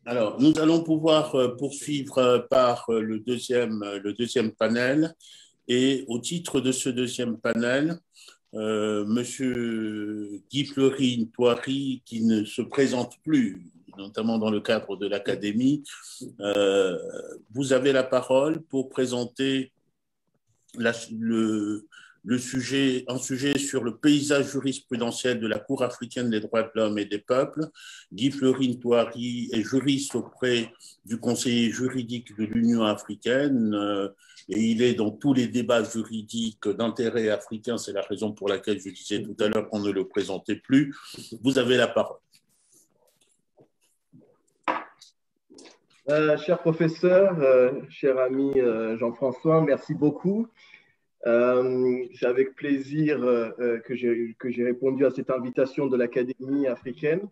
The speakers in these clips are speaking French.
Alors, nous allons pouvoir poursuivre par le deuxième panel. Et au titre de ce deuxième panel, Monsieur Guy Fleury-Thoiry, qui ne se présente plus, notamment dans le cadre de l'Académie, vous avez la parole pour présenter la, le sujet, un sujet sur le paysage jurisprudentiel de la Cour africaine des droits de l'homme et des peuples. Guy Fleury-Thoiry est juriste auprès du conseiller juridique de l'Union africaine et il est dans tous les débats juridiques d'intérêt africain. C'est la raison pour laquelle je disais tout à l'heure qu'on ne le présentait plus. Vous avez la parole. Cher professeur, cher ami Jean-François, merci beaucoup. C'est avec plaisir que j'ai répondu à cette invitation de l'Académie africaine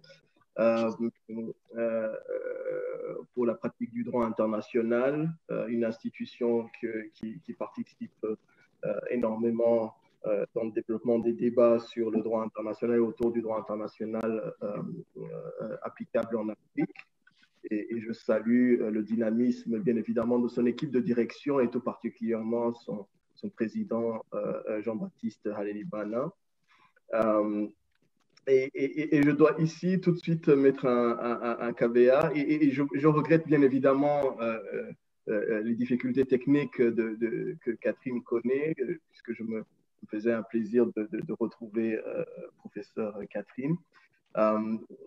pour la pratique du droit international, une institution qui participe énormément dans le développement des débats sur le droit international, autour du droit international applicable en Afrique. Et je salue le dynamisme, bien évidemment, de son équipe de direction et tout particulièrement son président Jean-Baptiste Haleli-Bana. Et je dois ici tout de suite mettre un caveat et je regrette bien évidemment les difficultés techniques que Catherine connaît, puisque je me faisais un plaisir de retrouver professeur Catherine.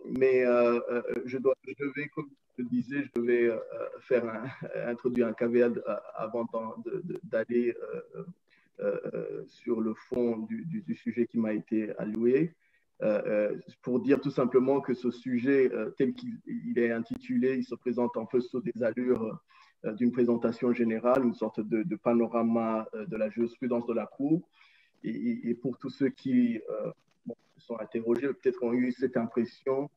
Mais je vais, comme je disais, je devais introduire un caveat avant d'aller sur le fond du sujet qui m'a été alloué, pour dire tout simplement que ce sujet, tel qu'il est intitulé, il se présente un peu sous des allures d'une présentation générale, une sorte de panorama de la jurisprudence de la Cour. Et pour tous ceux qui se sont interrogés, peut-être ont eu cette impression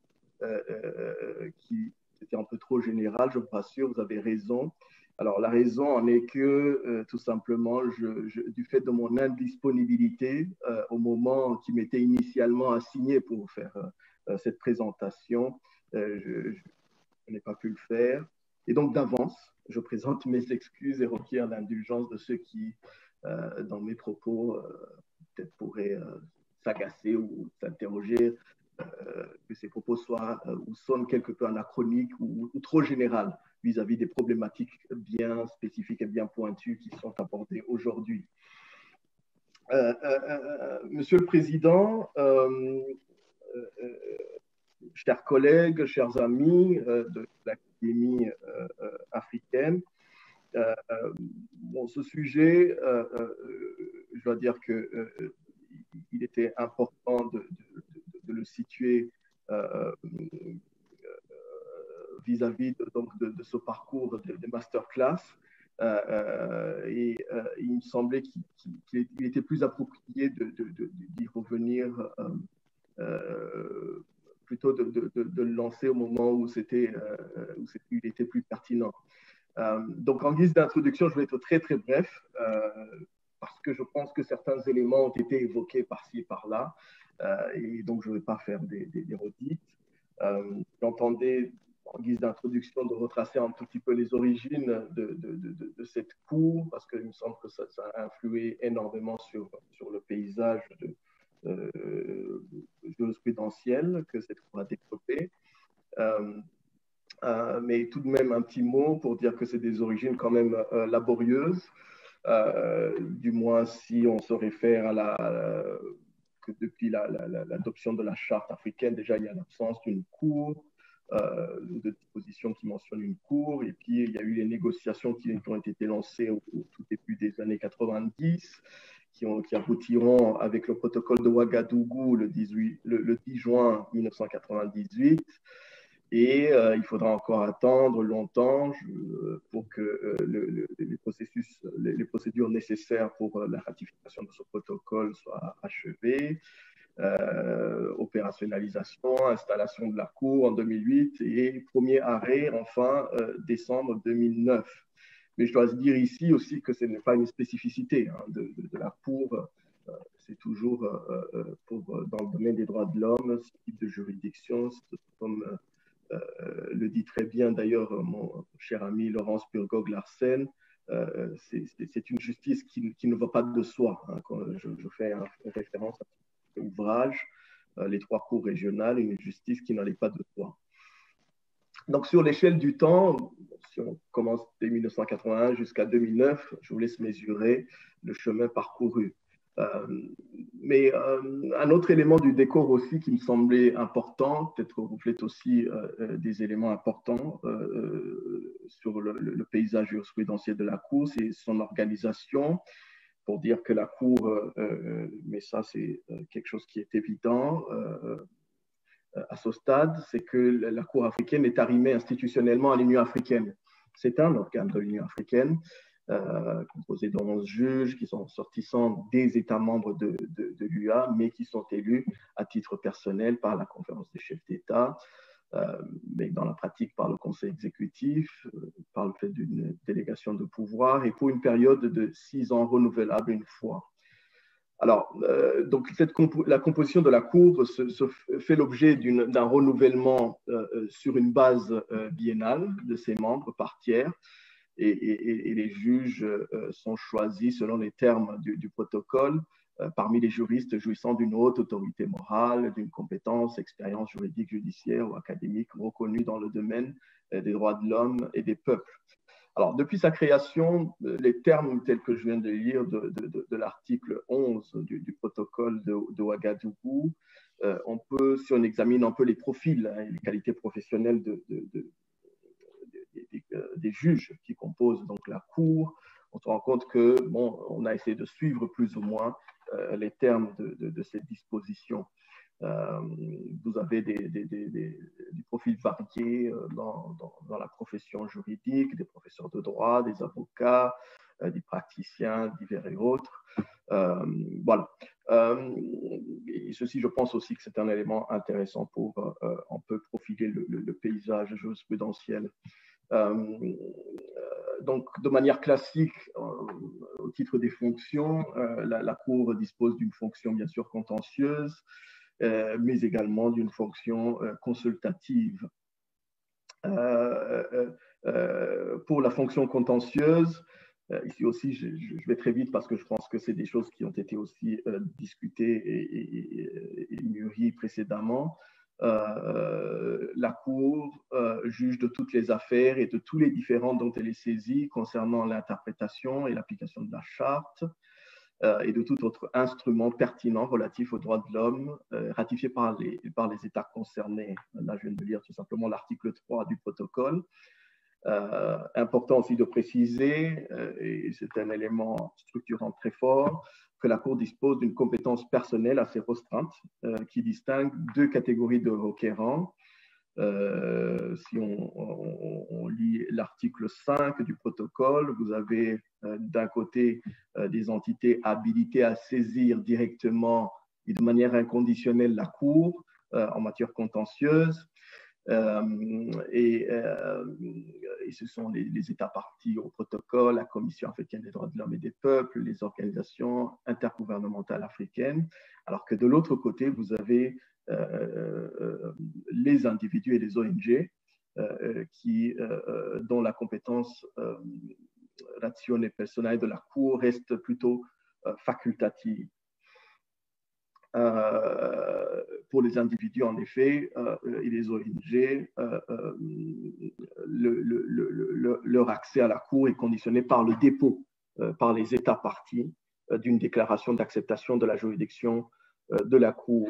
qui était un peu trop générale, je vous rassure, vous avez raison. Alors, la raison en est que, tout simplement, du fait de mon indisponibilité au moment qui m'était initialement assigné pour faire cette présentation, je n'ai pas pu le faire. Et donc, d'avance, je présente mes excuses et requiers l'indulgence de ceux qui, dans mes propos, peut-être pourraient s'agacer ou s'interroger, que ces propos soient ou sonnent quelque peu anachroniques ou trop générales vis-à-vis des problématiques bien spécifiques et bien pointues qui sont abordées aujourd'hui. Monsieur le Président, chers collègues, chers amis de l'Académie africaine, bon, ce sujet, je dois dire qu'il était important de le situer vis-à-vis de ce parcours de masterclass. Et il me semblait qu'il était plus approprié d'y revenir, plutôt de le lancer au moment où il était plus pertinent. Donc, en guise d'introduction, je vais être très, très bref, parce que je pense que certains éléments ont été évoqués par-ci et par-là, et donc je ne vais pas faire des redites. J'entendais, en guise d'introduction, de retracer un tout petit peu les origines de cette cour, parce qu'il me semble que ça a influé énormément sur le paysage jurisprudentiel que cette cour a développé. Mais tout de même un petit mot pour dire que c'est des origines quand même laborieuses, du moins si on se réfère que depuis l'adoption de la charte africaine, déjà il y a l'absence d'une cour, de dispositions qui mentionnent une cour, et puis il y a eu les négociations qui ont été lancées au tout début des années 90, qui aboutiront avec le protocole de Ouagadougou le 10 juin 1998. Et il faudra encore attendre longtemps pour que les procédures nécessaires pour la ratification de ce protocole soient achevées. Opérationnalisation, installation de la Cour en 2008 et premier arrêt, enfin, décembre 2009. Mais je dois dire ici aussi que ce n'est pas une spécificité de la Cour. C'est toujours dans le domaine des droits de l'homme, ce type de juridiction, comme le dit très bien d'ailleurs mon cher ami Laurence Burgog-Larsen, c'est une justice qui ne va pas de soi. Hein, quand je fais référence à cet ouvrage, les trois cours régionales, une justice qui n'allait pas de soi. Donc, sur l'échelle du temps, si on commence dès 1981 jusqu'à 2009, je vous laisse mesurer le chemin parcouru. Mais un autre élément du décor aussi qui me semblait important, peut-être reflète aussi des éléments importants sur le paysage jurisprudentiel de la Cour, c'est son organisation. Pour dire que la Cour, mais ça c'est quelque chose qui est évident, à ce stade, c'est que la Cour africaine est arrimée institutionnellement à l'Union africaine. C'est un organe de l'Union africaine, composé de 11 juges qui sont sortissants des États membres de l'UA, mais qui sont élus à titre personnel par la conférence des chefs d'État, mais dans la pratique par le conseil exécutif, par le fait d'une délégation de pouvoir, et pour une période de 6 ans renouvelable une fois. Alors, donc la composition de la Cour se fait l'objet d'un renouvellement sur une base biennale de ses membres par tiers, et les juges sont choisis selon les termes du protocole parmi les juristes jouissant d'une haute autorité morale, d'une compétence, expérience juridique, judiciaire ou académique reconnue dans le domaine des droits de l'homme et des peuples. Alors, depuis sa création, les termes tels que je viens de lire de l'article 11 du protocole de Ouagadougou, on peut, si on examine un peu les profils et les qualités professionnelles des juges qui composent donc la Cour, on se rend compte que, bon, on a essayé de suivre plus ou moins les termes de cette disposition. Vous avez des profils variés dans la profession juridique, des professeurs de droit, des avocats, des praticiens divers et autres. Voilà. Et ceci, je pense aussi que c'est un élément intéressant pour un peu profiler le paysage jurisprudentiel. Donc, de manière classique, au titre des fonctions, la Cour dispose d'une fonction bien sûr contentieuse, mais également d'une fonction consultative. Pour la fonction contentieuse, ici aussi, je vais très vite parce que je pense que c'est des choses qui ont été aussi discutées et mûries précédemment. La Cour juge de toutes les affaires et de tous les différends dont elle est saisie concernant l'interprétation et l'application de la charte et de tout autre instrument pertinent relatif aux droits de l'homme ratifié par les États concernés. Là, je viens de lire tout simplement l'article 3 du protocole. Important aussi de préciser, et c'est un élément structurant très fort, que la Cour dispose d'une compétence personnelle assez restreinte qui distingue deux catégories de requérants. Si on lit l'article 5 du protocole, vous avez d'un côté des entités habilitées à saisir directement et de manière inconditionnelle la Cour en matière contentieuse. Et ce sont les États partis au protocole, la Commission africaine des droits de l'homme et des peuples, les organisations intergouvernementales africaines, alors que de l'autre côté, vous avez les individus et les ONG dont la compétence rationnelle personnelle de la Cour reste plutôt facultative. Pour les individus, en effet, et les ONG, leur accès à la Cour est conditionné par le dépôt par les États partis d'une déclaration d'acceptation de la juridiction de la Cour.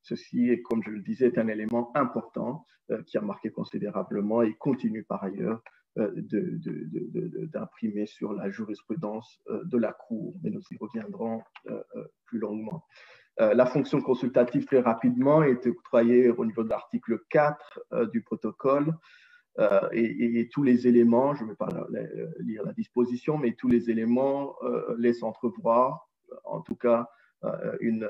Ceci, est, comme je le disais, est un élément important qui a marqué considérablement et continue par ailleurs d'imprimer sur la jurisprudence de la Cour, mais nous y reviendrons plus longuement. La fonction consultative, très rapidement, est octroyée au niveau de l'article 4 du protocole et tous les éléments, je ne vais pas lire la disposition, mais tous les éléments laissent entrevoir, en tout cas, une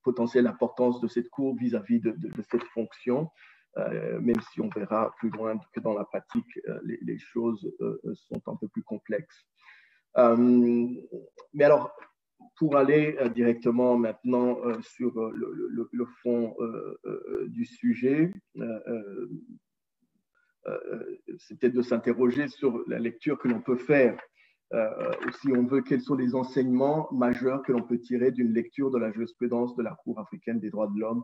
potentielle importance de cette Cour vis-à-vis de cette fonction, même si on verra plus loin que dans la pratique, les choses sont un peu plus complexes. Mais alors, Pour aller directement maintenant sur le fond du sujet, c'était de s'interroger sur la lecture que l'on peut faire, ou si on veut, quels sont les enseignements majeurs que l'on peut tirer d'une lecture de la jurisprudence de la Cour africaine des droits de l'homme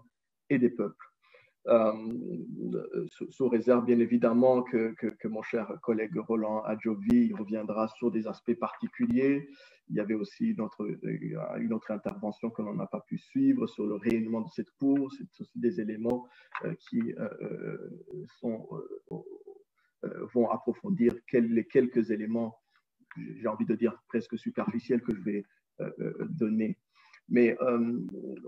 et des peuples. Sous réserve bien évidemment que mon cher collègue Roland Adjovi reviendra sur des aspects particuliers. Il y avait aussi une autre intervention que l'on n'a pas pu suivre sur le rayonnement de cette cour. C'est aussi des éléments qui vont approfondir les quelques éléments, j'ai envie de dire presque superficiels, que je vais donner. Mais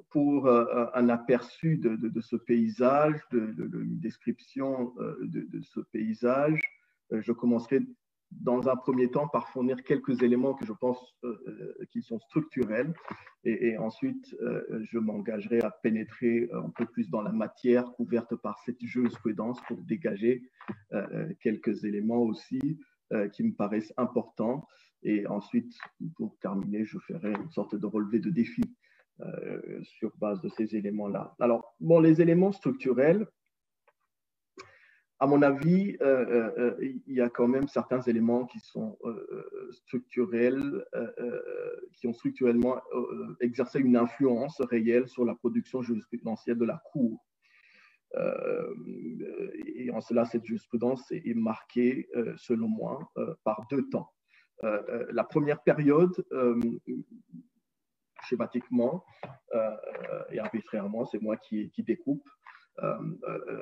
pour un aperçu de ce paysage, une description de ce paysage, je commencerai dans un premier temps par fournir quelques éléments que je pense qui sont structurels, et ensuite je m'engagerai à pénétrer un peu plus dans la matière couverte par cette jurisprudence pour dégager quelques éléments aussi qui me paraissent importants. Et ensuite, pour terminer, je ferai une sorte de relevé de défi sur base de ces éléments-là. Alors, bon, les éléments structurels, à mon avis, il y a quand même certains éléments qui sont structurels, qui ont structurellement exercé une influence réelle sur la production jurisprudentielle de la Cour. Et en cela, cette jurisprudence est marquée, selon moi, par deux temps. La première période, schématiquement et arbitrairement, c'est moi qui découpe,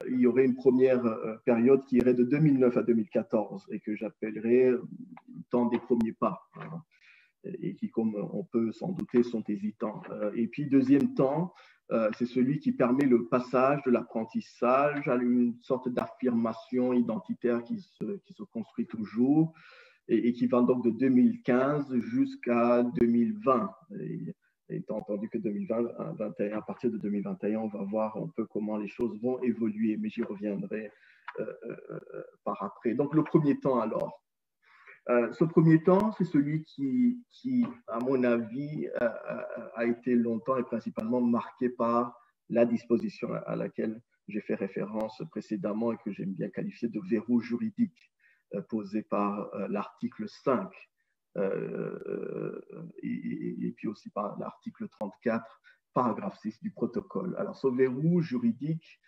il y aurait une première période qui irait de 2009 à 2014 et que j'appellerais le temps des premiers pas, hein, et qui, comme on peut s'en douter, sont hésitants. Et puis, deuxième temps, c'est celui qui permet le passage de l'apprentissage à une sorte d'affirmation identitaire qui se construit toujours et qui va donc de 2015 jusqu'à 2020. Et étant entendu que 2021, à partir de 2021, on va voir un peu comment les choses vont évoluer, mais j'y reviendrai par après. Donc, le premier temps, alors. Ce premier temps, c'est celui qui, à mon avis, a été longtemps et principalement marqué par la disposition à laquelle j'ai fait référence précédemment et que j'aime bien qualifier de verrou juridique posé par l'article 5 et puis aussi par l'article 34, paragraphe 6 du protocole. Alors, ce verrou juridique,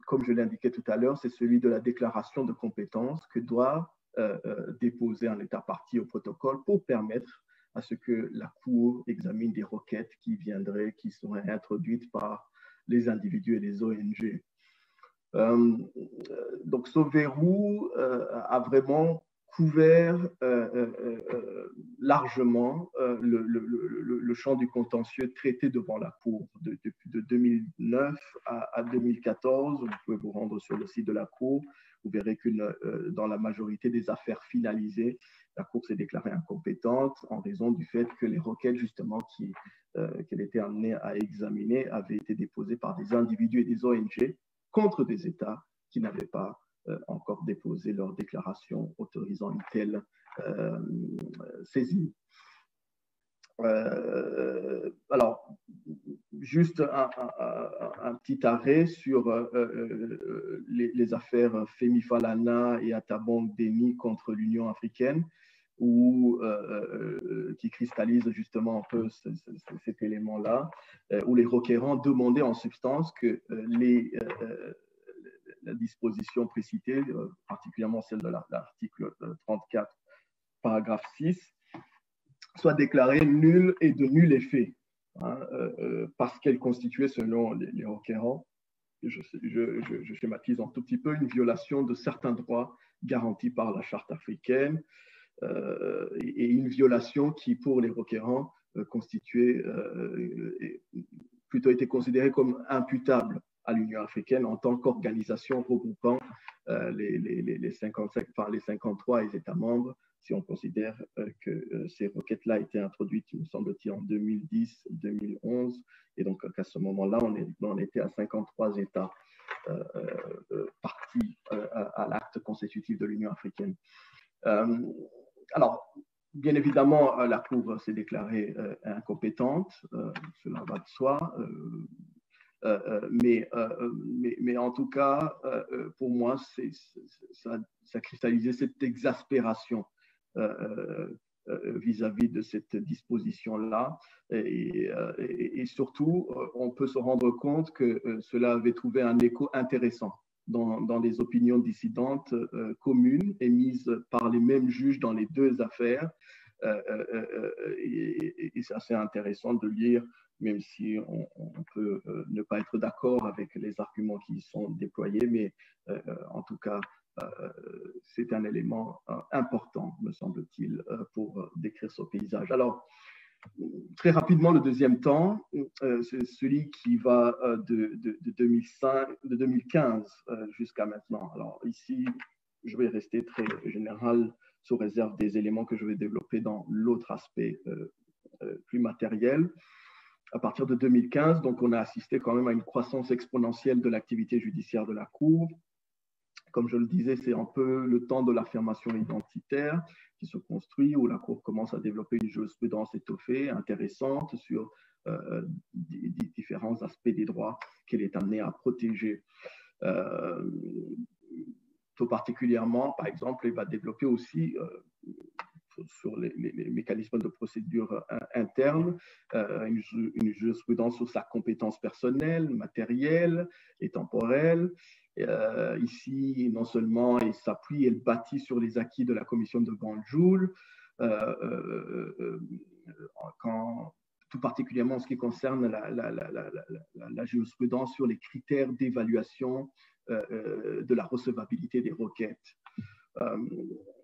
comme je l'indiquais tout à l'heure, c'est celui de la déclaration de compétence que doit déposer un État partie au protocole pour permettre à ce que la Cour examine des requêtes qui seraient introduites par les individus et les ONG. Donc, ce verrou a vraiment couvert largement le champ du contentieux traité devant la Cour. De 2009 à 2014, vous pouvez vous rendre sur le site de la Cour, vous verrez que dans la majorité des affaires finalisées, la Cour s'est déclarée incompétente en raison du fait que les requêtes justement qu'elle était amenée à examiner avaient été déposées par des individus et des ONG contre des États qui n'avaient pas encore déposé leur déclaration autorisant une telle saisie. Alors, juste un petit arrêt sur les affaires Femi Falana et Atabong Deni contre l'Union africaine, qui cristallise justement un peu cet élément-là, où les requérants demandaient en substance que la disposition précitée, particulièrement celle de l'article 34, paragraphe 6, soit déclarée nulle et de nul effet, hein, parce qu'elle constituait, selon les requérants, je schématise un tout petit peu, une violation de certains droits garantis par la Charte africaine, et une violation qui, pour les requérants, constituait, plutôt été considérée comme imputable à l'Union africaine en tant qu'organisation regroupant les 53 États membres, si on considère que ces requêtes-là étaient introduites, il me semble-t-il, en 2010-2011, et donc qu'à ce moment-là, on était à 53 États partis à l'acte constitutif de l'Union africaine. Alors, Bien évidemment, la Cour s'est déclarée incompétente, cela va de soi. Mais en tout cas, pour moi, ça cristallisait cette exaspération vis-à-vis de cette disposition-là. Et surtout, on peut se rendre compte que cela avait trouvé un écho intéressant dans les opinions dissidentes communes émises par les mêmes juges dans les deux affaires. Et c'est assez intéressant de lire, même si on peut ne pas être d'accord avec les arguments qui y sont déployés, mais en tout cas, c'est un élément important, me semble-t-il, pour décrire ce paysage. Alors, très rapidement, le deuxième temps, c'est celui qui va de 2015 jusqu'à maintenant. Alors ici, je vais rester très général sous réserve des éléments que je vais développer dans l'autre aspect plus matériel. À partir de 2015, donc, on a assisté quand même à une croissance exponentielle de l'activité judiciaire de la Cour. Comme je le disais, c'est un peu le temps de l'affirmation identitaire qui se construit, où la Cour commence à développer une jurisprudence étoffée, intéressante, sur différents aspects des droits qu'elle est amenée à protéger. Tout particulièrement, par exemple, elle va développer aussi sur les mécanismes de procédure interne, une jurisprudence sur sa compétence personnelle, matérielle et temporelle. Ici, non seulement elle s'appuie, elle bâtit sur les acquis de la commission de Banjul, tout particulièrement en ce qui concerne la jurisprudence sur les critères d'évaluation de la recevabilité des requêtes.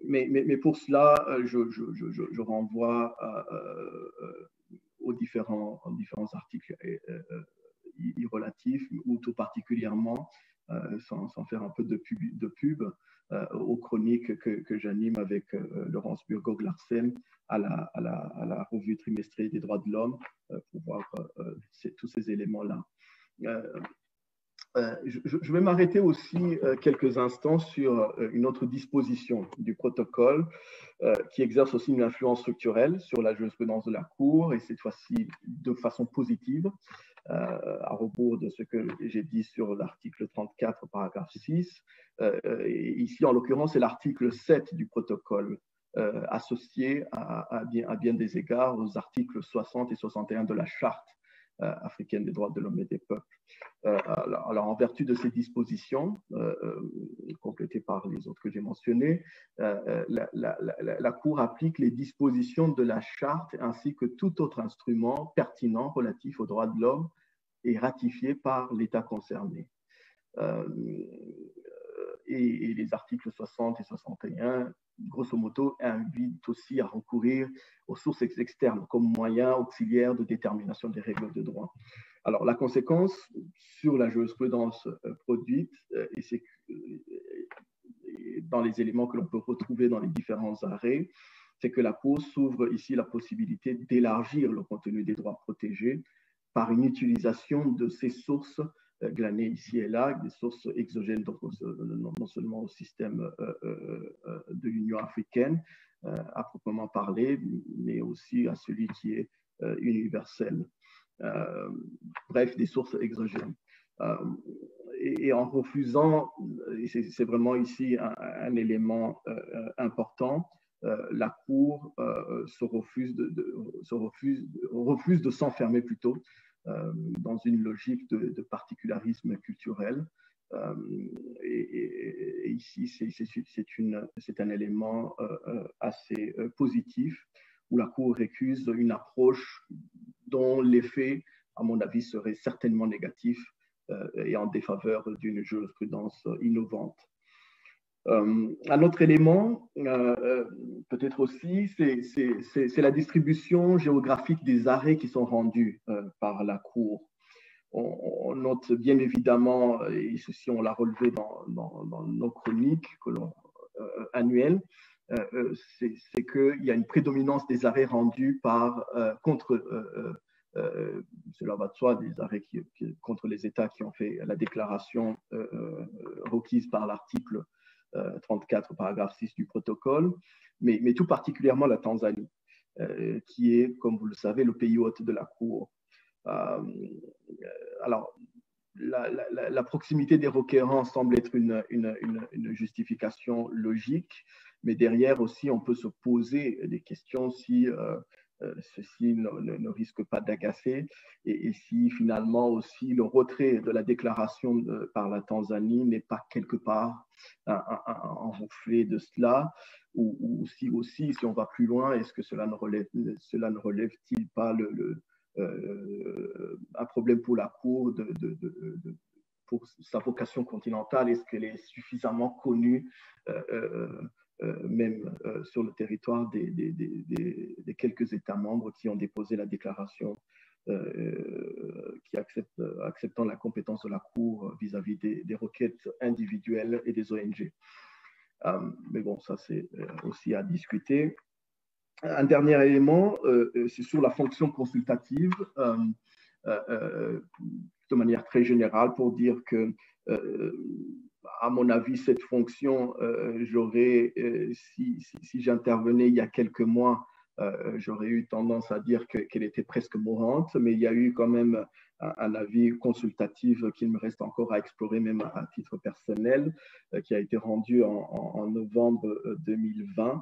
Mais pour cela, je renvoie aux différents articles relatifs, ou tout particulièrement, sans faire un peu de pub aux chroniques que j'anime avec Laurence Burgos-Larsen à la revue trimestrielle des droits de l'homme pour voir tous ces éléments-là. Je vais m'arrêter aussi quelques instants sur une autre disposition du protocole qui exerce aussi une influence structurelle sur la jurisprudence de la Cour, et cette fois-ci de façon positive, à rebours de ce que j'ai dit sur l'article 34, paragraphe 6. Et ici, en l'occurrence, c'est l'article 7 du protocole, associé à bien des égards aux articles 60 et 61 de la Charte africaine des droits de l'homme et des peuples. Alors, en vertu de ces dispositions, complétées par les autres que j'ai mentionnées, la Cour applique les dispositions de la Charte ainsi que tout autre instrument pertinent relatif aux droits de l'homme et ratifié par l'État concerné. Et les articles 60 et 61, grosso modo, invitent aussi à recourir aux sources externes comme moyen auxiliaire de détermination des règles de droit. Alors, la conséquence sur la jurisprudence produite, et c'est dans les éléments que l'on peut retrouver dans les différents arrêts, c'est que la Cour s'ouvre ici la possibilité d'élargir le contenu des droits protégés par une utilisation de ces sources glanées ici et là, des sources exogènes, donc non seulement au système de l'Union africaine, à proprement parler, mais aussi à celui qui est universel. Bref, des sources exogènes. Et en refusant, et c'est vraiment ici un élément important, la Cour refuse de s'enfermer plutôt dans une logique de particularisme culturel. Et ici, c'est un élément assez positif, où la Cour récuse une approche dont l'effet, à mon avis, serait certainement négatif et en défaveur d'une jurisprudence innovante. Un autre élément, peut-être aussi, c'est la distribution géographique des arrêts qui sont rendus par la Cour. On note bien évidemment, et ceci on l'a relevé dans nos chroniques annuelles, c'est qu'il y a une prédominance des arrêts rendus cela va de soi, des arrêts contre les États qui ont fait la déclaration requise par l'article 34, paragraphe 6 du protocole, mais tout particulièrement la Tanzanie, qui est, comme vous le savez, le pays hôte de la Cour. Alors, la proximité des requérants semble être une justification logique, mais derrière aussi, on peut se poser des questions si ceci ne risque pas d'agacer et si finalement aussi le retrait de la déclaration par la Tanzanie n'est pas quelque part un reflet de cela, ou si aussi, si on va plus loin, est-ce que cela ne relève-t-il pas un problème pour la Cour pour sa vocation continentale? Est-ce qu'elle est suffisamment connue même sur le territoire des quelques États membres qui ont déposé la déclaration acceptant la compétence de la Cour vis-à-vis des requêtes individuelles et des ONG. Mais bon, ça c'est aussi à discuter. Un dernier élément, c'est sur la fonction consultative, de manière très générale, pour dire que, à mon avis, cette fonction, si j'intervenais il y a quelques mois, j'aurais eu tendance à dire qu'elle était presque mourante, mais il y a eu quand même un avis consultatif qu'il me reste encore à explorer, même à titre personnel, qui a été rendu en novembre 2020.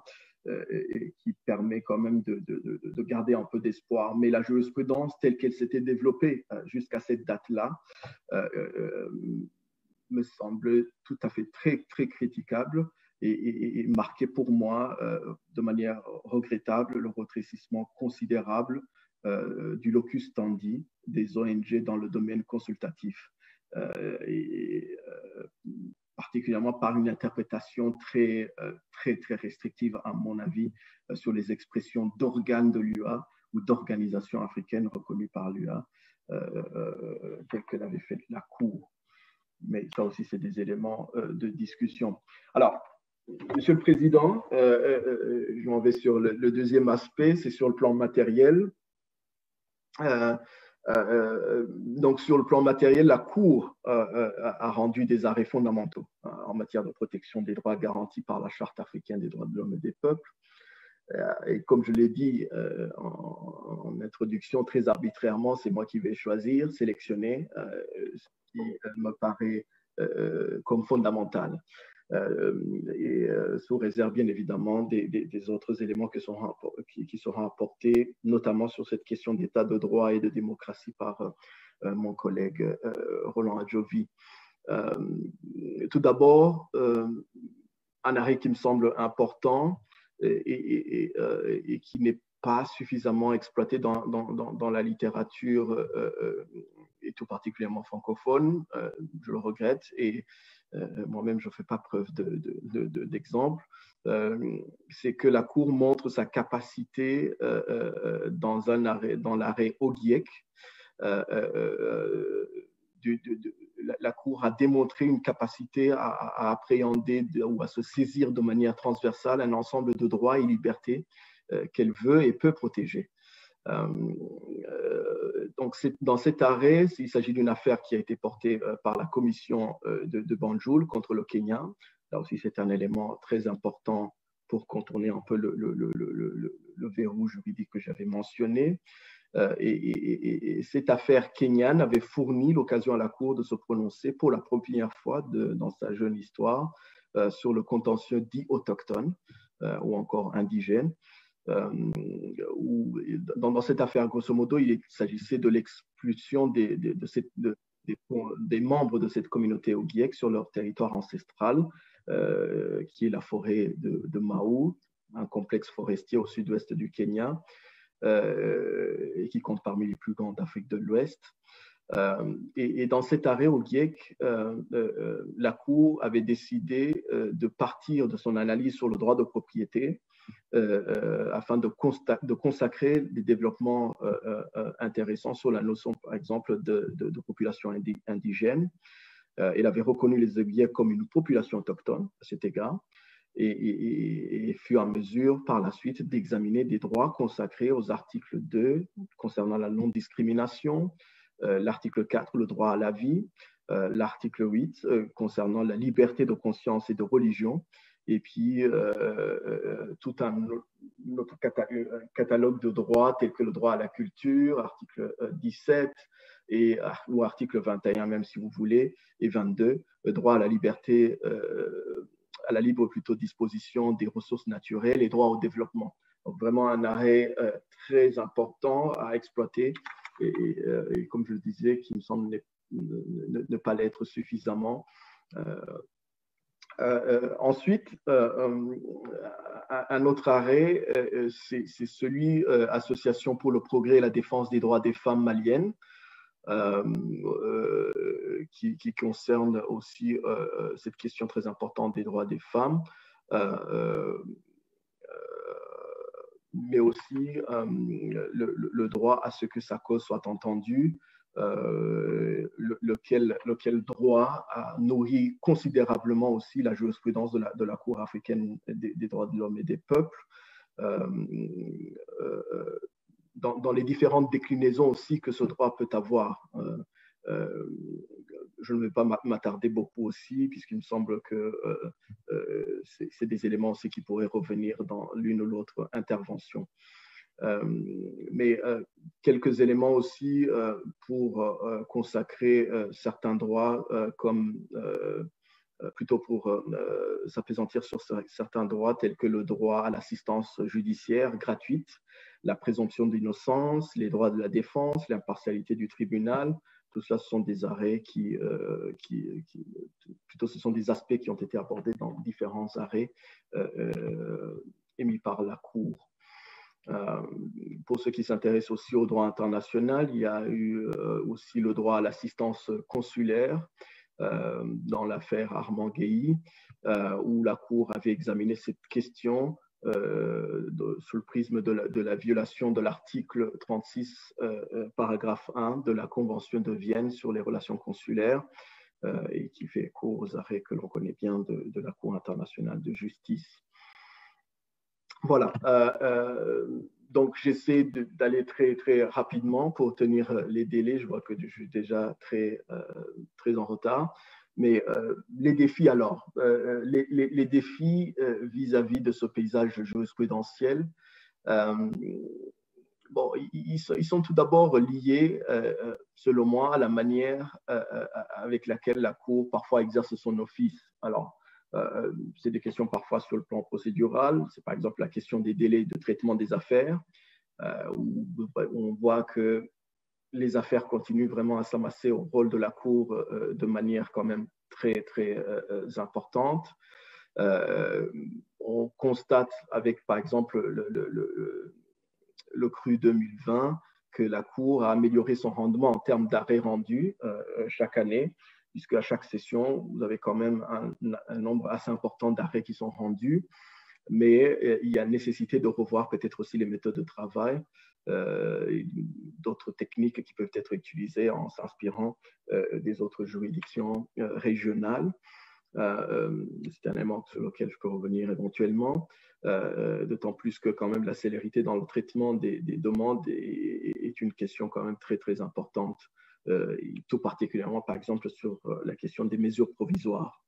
Et qui permet quand même de garder un peu d'espoir. Mais la jurisprudence telle qu'elle s'était développée jusqu'à cette date-là me semble tout à fait très, très critiquable et marquait pour moi de manière regrettable le rétrécissement considérable du locus standi des ONG dans le domaine consultatif. Particulièrement par une interprétation très, très, très restrictive, à mon avis, sur les expressions d'organes de l'UA ou d'organisations africaines reconnues par l'UA, telles que l'avait fait la Cour. Mais ça aussi, c'est des éléments de discussion. Alors, Monsieur le Président, je m'en vais sur le deuxième aspect, c'est sur le plan matériel. Donc, sur le plan matériel, la Cour a rendu des arrêts fondamentaux en matière de protection des droits garantis par la Charte africaine des droits de l'homme et des peuples. Et comme je l'ai dit en introduction, très arbitrairement, c'est moi qui vais choisir, sélectionner ce qui me paraît comme fondamental. Sous réserve bien évidemment des autres éléments qui seront apportés, notamment sur cette question d'état de droit et de démocratie par mon collègue Roland Adjovi. Tout d'abord, un arrêt qui me semble important et qui n'est pas suffisamment exploité dans la littérature et tout particulièrement francophone, je le regrette, et moi-même je ne fais pas preuve d'exemple, c'est que la Cour montre sa capacité dans l'arrêt Ogiek. La Cour a démontré une capacité à appréhender ou à se saisir de manière transversale un ensemble de droits et libertés qu'elle veut et peut protéger. Donc, dans cet arrêt, il s'agit d'une affaire qui a été portée par la commission de Banjul contre le Kenya. Là aussi, c'est un élément très important pour contourner un peu le verrou juridique que j'avais mentionné. Et cette affaire kenyane avait fourni l'occasion à la Cour de se prononcer pour la première fois dans sa jeune histoire sur le contentieux dit autochtone ou encore indigène. Dans cette affaire, grosso modo, il s'agissait de l'expulsion des membres de cette communauté Ogiek sur leur territoire ancestral, qui est la forêt de Mau, un complexe forestier au sud-ouest du Kenya, et qui compte parmi les plus grands d'Afrique de l'Ouest. Et dans cet arrêt Ogiek, la Cour avait décidé de partir de son analyse sur le droit de propriété afin de consacrer des développements intéressants sur la notion, par exemple, de population indigène. Elle avait reconnu les Ogiek comme une population autochtone à cet égard et fut en mesure par la suite d'examiner des droits consacrés aux articles 2 concernant la non-discrimination, l'article 4, le droit à la vie, l'article 8 concernant la liberté de conscience et de religion, et puis tout un autre catalogue de droits tels que le droit à la culture, article 17, ou article 21 même si vous voulez, et 22, le droit à la liberté, à la libre plutôt disposition des ressources naturelles et droit au développement. Donc vraiment un arrêt très important à exploiter et comme je le disais, qui me semble ne pas l'être suffisamment. Ensuite, un autre arrêt, c'est celui Association pour le progrès et la défense des droits des femmes maliennes, qui concerne aussi cette question très importante des droits des femmes, mais aussi le droit à ce que sa cause soit entendue, lequel droit a nourri considérablement aussi la jurisprudence de la Cour africaine des droits de l'homme et des peuples, dans les différentes déclinaisons aussi que ce droit peut avoir. Je ne vais pas m'attarder beaucoup aussi, puisqu'il me semble que c'est des éléments aussi qui pourraient revenir dans l'une ou l'autre intervention. Mais quelques éléments aussi pour consacrer certains droits, comme plutôt pour s'appesantir sur certains droits tels que le droit à l'assistance judiciaire gratuite, la présomption d'innocence, les droits de la défense, l'impartialité du tribunal. Tout cela, ce sont des arrêts plutôt ce sont des aspects qui ont été abordés dans différents arrêts émis par la Cour. Pour ceux qui s'intéressent aussi au droit international, il y a eu aussi le droit à l'assistance consulaire dans l'affaire Armand Guéhi, où la Cour avait examiné cette question sous le prisme de la violation de l'article 36, paragraphe 1 de la Convention de Vienne sur les relations consulaires, et qui fait écho aux arrêts que l'on connaît bien de la Cour internationale de justice. Voilà, donc j'essaie d'aller très, très rapidement pour tenir les délais. Je vois que je suis déjà très, très en retard. Mais les défis alors, les défis vis-à-vis de ce paysage jurisprudentiel, bon, ils sont tout d'abord liés, selon moi, à la manière avec laquelle la Cour parfois exerce son office. Alors, c'est des questions parfois sur le plan procédural. C'est par exemple la question des délais de traitement des affaires, où on voit que les affaires continuent vraiment à s'amasser au rôle de la Cour de manière quand même très, très importante. On constate avec, par exemple, le cru 2020 que la Cour a amélioré son rendement en termes d'arrêts rendus chaque année, puisque à chaque session, vous avez quand même un nombre assez important d'arrêts qui sont rendus, mais il y a nécessité de revoir peut-être aussi les méthodes de travail, d'autres techniques qui peuvent être utilisées en s'inspirant des autres juridictions régionales. C'est un élément sur lequel je peux revenir éventuellement, d'autant plus que quand même la célérité dans le traitement des demandes est une question quand même très, très importante, tout particulièrement par exemple sur la question des mesures provisoires.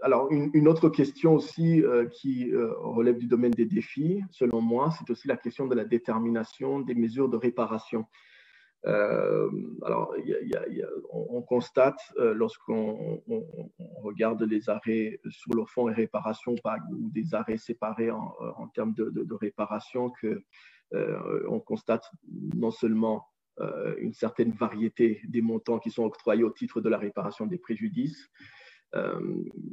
Alors, une autre question aussi qui relève du domaine des défis, selon moi, c'est aussi la question de la détermination des mesures de réparation. Alors, on constate, lorsqu'on regarde les arrêts sur le fond et réparation, ou des arrêts séparés en termes de réparation, qu'on constate non seulement une certaine variété des montants qui sont octroyés au titre de la réparation des préjudices,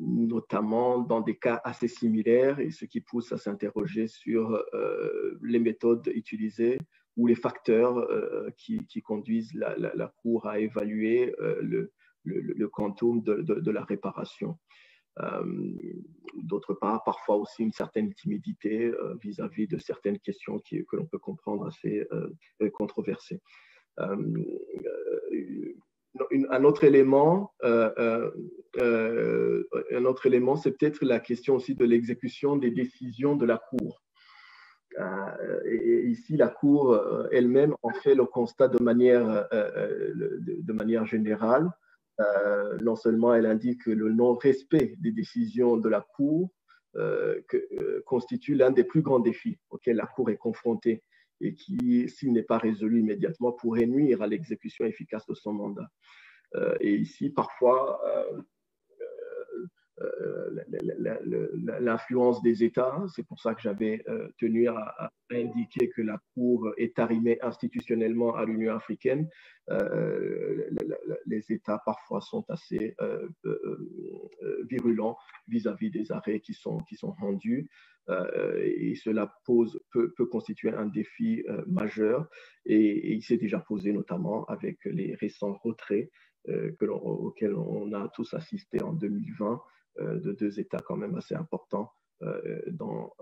notamment dans des cas assez similaires, et ce qui pousse à s'interroger sur les méthodes utilisées ou les facteurs qui conduisent la Cour à évaluer le quantum de la réparation. D'autre part, parfois aussi une certaine timidité vis-à-vis de certaines questions que l'on peut comprendre assez controversées. Un autre élément, c'est peut-être la question aussi de l'exécution des décisions de la Cour. Et ici, la Cour elle-même en fait le constat de manière générale, Non seulement elle indique que le non-respect des décisions de la Cour constitue l'un des plus grands défis auxquels la Cour est confrontée et qui, s'il n'est pas résolu immédiatement, pourrait nuire à l'exécution efficace de son mandat. Et ici, parfois, l'influence des États. C'est pour ça que j'avais tenu à indiquer que la Cour est arrimée institutionnellement à l'Union africaine. Les États parfois sont assez virulents vis-à-vis des arrêts qui sont rendus. Et cela peut constituer un défi majeur. Et il s'est déjà posé notamment avec les récents retraits auxquels on a tous assisté en 2020 de deux États quand même assez importants dans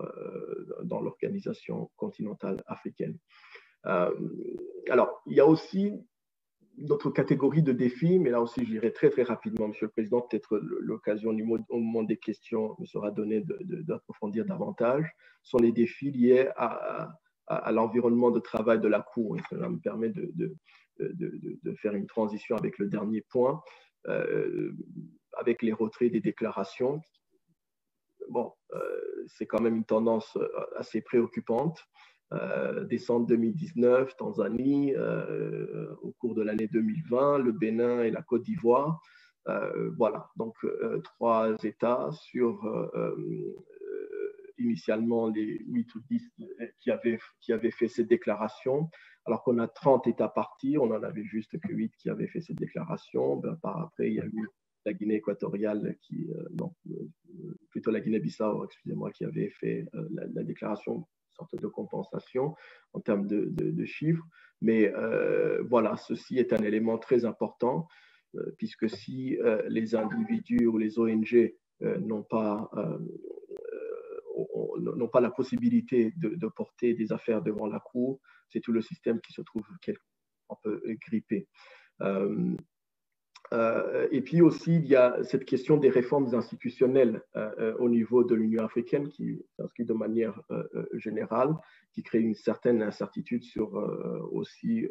l'organisation continentale africaine. Alors, il y a aussi d'autres catégories de défis, mais là aussi, je dirais très, très rapidement, Monsieur le Président, peut-être l'occasion au moment des questions me sera donnée d'approfondir davantage, sont les défis liés à l'environnement de travail de la Cour. Et cela me permet de faire une transition avec le dernier point, avec les retraits des déclarations. Bon, c'est quand même une tendance assez préoccupante. Décembre 2019, Tanzanie, au cours de l'année 2020, le Bénin et la Côte d'Ivoire. Voilà, donc 3 États sur initialement les 8 ou 10 qui avaient fait ces déclarations, alors qu'on a 30 États partis, on n'en avait juste que 8 qui avaient fait ces déclarations. Ben, par après, il y a eu la Guinée équatoriale, plutôt la Guinée-Bissau, excusez-moi, qui avait fait la déclaration, sorte de compensation en termes de chiffres. Mais voilà, ceci est un élément très important, puisque si les individus ou les ONG n'ont pas la possibilité de porter des affaires devant la Cour, c'est tout le système qui se trouve un peu grippé. Et puis aussi, il y a cette question des réformes institutionnelles au niveau de l'Union africaine qui s'inscrit de manière générale, qui crée une certaine incertitude sur aussi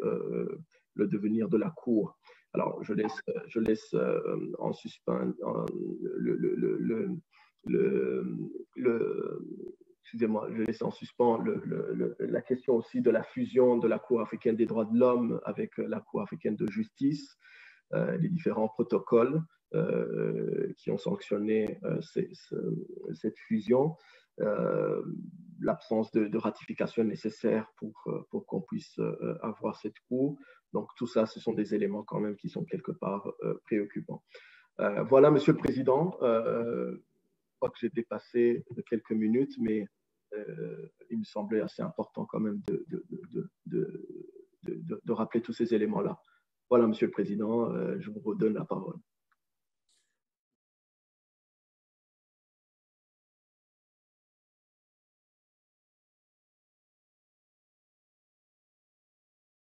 le devenir de la Cour. Alors, je laisse en suspens excusez-moi, je laisse en suspens la question aussi de la fusion de la Cour africaine des droits de l'homme avec la Cour africaine de justice. Les différents protocoles qui ont sanctionné cette fusion, l'absence de ratification nécessaire pour qu'on puisse avoir cette cour. Donc tout ça, ce sont des éléments quand même qui sont quelque part préoccupants. Voilà, Monsieur le Président, je crois que j'ai dépassé de quelques minutes, mais il me semblait assez important quand même de rappeler tous ces éléments-là. Voilà, Monsieur le Président, je vous redonne la parole.